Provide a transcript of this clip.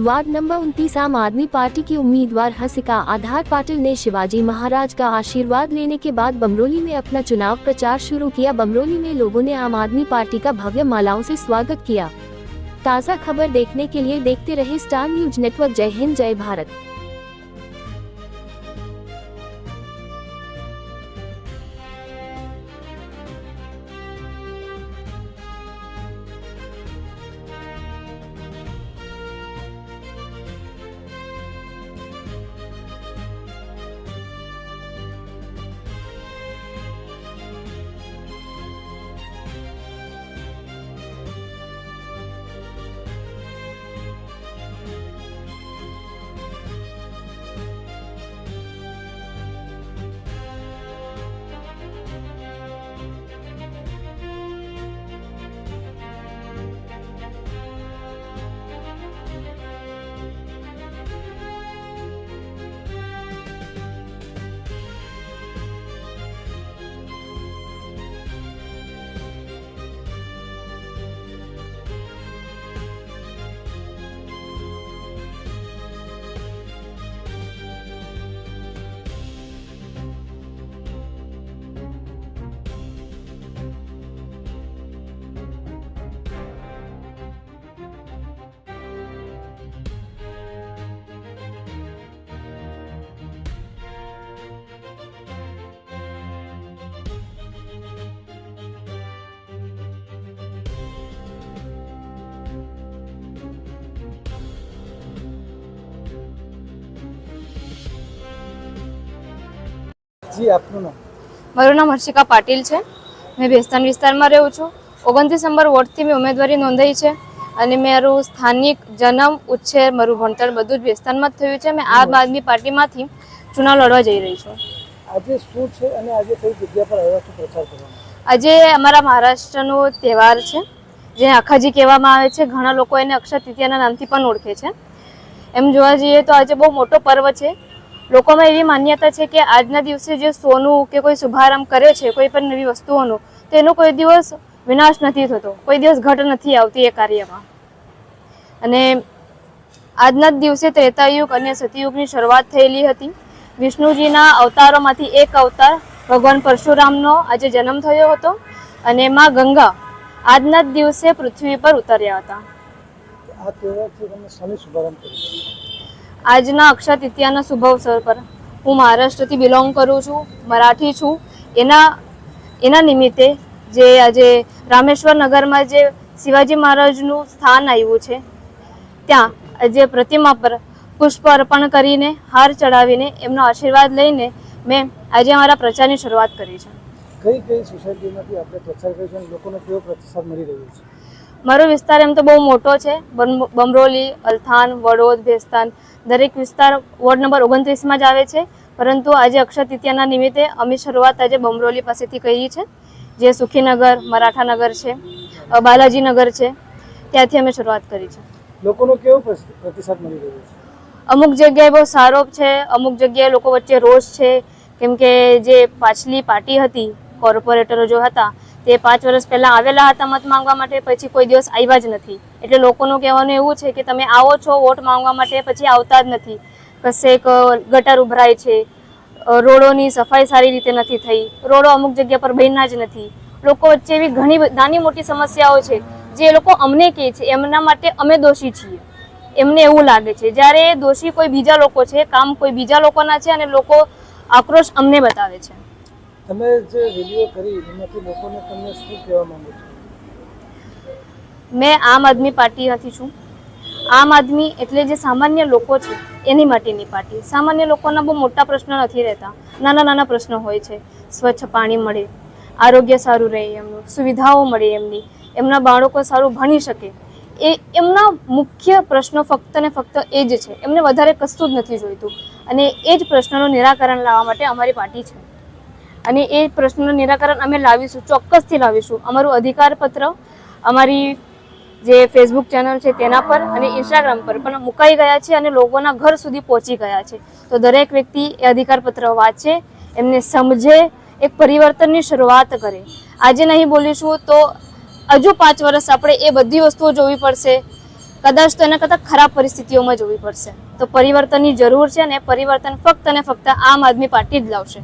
Ward number 29 आम आदमी party की उम्मीदवार हसिका आधार पाटिल ने शिवाजी महाराज का आशीर्वाद लेने के बाद बमरोली में अपना चुनाव प्रचार शुरू किया। बमरोली में लोगों ने आम आदमी पार्टी का भव्य मालाओं से स्वागत किया। ताज़ा खबर देखने के लिए देखते रहे स्टार न्यूज नेटवर्क। जय हिंद, जय भारत। जी आपનું નામ? મારું નામ હર્ષિકા પાટીલ છે। મેં ભેસ્તાન વિસ્તારમાં રહું છું। 29 નંબર વોર્ડથી મેં ઉમેદવારી નોંધાઈ છે અને મારું સ્થાનિક જન્મ ઉછેર મારું ભણતર બધું જ ભેસ્તાનમાં જ થયું છે। મેં આમ આદમી પાર્ટીમાંથી ચુનાવ લડવા જઈ રહી છું। આજે શું છે અને આજે કઈ જગ્યા પર આવ્યા છો પ્રચાર કરવા? આજે અમારા મહારાષ્ટ્રનો તહેવાર છે જે અખાજી કહેવામાં આવે છે। ઘણા લોકો એને અક્ષય તૃતીયાના નામથી પણ ઓળખે છે। એમ જોવા જઈએ તો આજે બહુ મોટો પર્વ છે। લોકોમાં એવી માન્યતા છે કે આજના દિવસે જે સોનું કે કોઈ શુભારંભ કરે છે કોઈ પણ નવી વસ્તુઓનો તો એનો કોઈ દિવસ વિનાશ નથી થતો, કોઈ દિવસ ઘટ નથી આવતી એ કાર્યમાં। અને આજના જ દિવસે ત્રેતાયુગ અને સતયુગની શરૂઆત થયેલી હતી। વિષ્ણુજીના અવતારોમાંથી એક અવતાર ભગવાન પરશુરામનો આજે જન્મ થયો હતો અને માં ગંગા આજના જ દિવસે પૃથ્વી પર ઉતર્યા હતા। આ તહેવારથી તમે શાનો શુભારંભ કર્યો? આજના અક્ષય તૃતીયાના શુભ અવસર પર હું મહારાષ્ટ્રથી બિલોંગ કરું છું, મરાઠી છું। એના નિમિત્તે જે આજે રામેશ્વર નગરમાં જે શિવાજી મહારાજનું સ્થાન આવ્યું છે ત્યાં આજે પ્રતિમા પર પુષ્પ અર્પણ કરીને હાર ચડાવીને એમનો આશીર્વાદ લઈને મેં આજે અમારા પ્રચારની શરૂઆત કરી છે। કઈ કઈ સોસાયટીમાંથી આપણે પ્રચાર કર્યો છે અને લોકોનો કેવો પ્રતિસાદ મળી રહ્યો છે? મારો વિસ્તાર એમ તો બહુ મોટો છે। બમરોલી, અલથાણ, વડોદ, ભેસ્તાન દરેક વિસ્તાર વોર્ડ નંબર 29માં જ આવે છે। પરંતુ આજે અક્ષય તૃતીયાના નિમિત્તે અમે શરૂઆત આજે બમરોલી પાસેથી કરી છે, જે સુખીનગર, મરાઠાનગર છે, બાલાજીનગર છે, ત્યાંથી અમે શરૂઆત કરી છે। લોકોનો કેવો પ્રતિસાદ મળી રહ્યો છે? અમુક જગ્યાએ બહુ સારો છે, અમુક જગ્યાએ લોકો વચ્ચે રોષ છે, કેમ કે જે પાછલી પાર્ટી હતી કોર્પોરેટરો જો હતા તે 5 વર્ષ પહેલાં આવેલા હતા મત માંગવા માટે, પછી કોઈ દિવસ આવ્યા જ નથી। એટલે લોકોનું કહેવાનું એવું છે કે તમે આવો છો વોટ માંગવા માટે પછી આવતા જ નથી। કશેક ગટર ઉભરાય છે, રોડોની સફાઈ સારી રીતે નથી થઈ, રોડો અમુક જગ્યા પર બન્યા જ નથી। લોકો વચ્ચે એવી ઘણી નાની મોટી સમસ્યાઓ છે જે એ લોકો અમને કહે છે એમના માટે અમે દોષી છીએ, એમને એવું લાગે છે। જ્યારે દોષી કોઈ બીજા લોકો છે, કામ કોઈ બીજા લોકોના છે અને લોકો આક્રોશ અમને બતાવે છે। તમે જે રેલીઓ કરી એમાંથી લોકોને તમને શું કહેવા માંગો છો? મેં આમ આદમી પાર્ટીમાંથી છું। આમ આદમી એટલે જે સામાન્ય લોકો છે એની માટેની પાર્ટી। સામાન્ય લોકોના બહુ મોટા પ્રશ્નો નથી રહેતા, નાના નાના પ્રશ્નો હોય છે। સ્વચ્છ પાણી મળે, આરોગ્ય સારું રહે, એમનું સુવિધાઓ મળે, એમના બાળકો સારું ભણી શકે, એ એમના મુખ્ય પ્રશ્નો ફક્ત ને ફક્ત એ જ છે। એમને વધારે કશું જ નથી જોઈતું અને એ જ પ્રશ્નોનું નિરાકરણ લાવવા માટે અમારી પાર્ટી છે અને એ પ્રશ્નનું નિરાકરણ અમે લાવીશું, ચોક્કસથી લાવીશું। અમારું અધિકાર પત્ર અમારી જે ફેસબુક ચેનલ છે તેના પર અને ઇન્સ્ટાગ્રામ પર પણ મુકાઈ ગયા છે અને લોકોના ઘર સુધી પહોંચી ગયા છે। તો દરેક વ્યક્તિ એ અધિકાર પત્ર વાંચે, એમને સમજે, એક પરિવર્તનની શરૂઆત કરે। આજે નહીં બોલીશું તો હજુ 5 વર્ષ આપણે એ બધી વસ્તુઓ જોવી પડશે કદાચ તો એના કરતાં ખરાબ પરિસ્થિતિઓમાં જોવી પડશે. તો પરિવર્તનની જરૂર છે, અને પરિવર્તન ફક્ત અને ફક્ત આમ આદમી પાર્ટી જ લાવશે.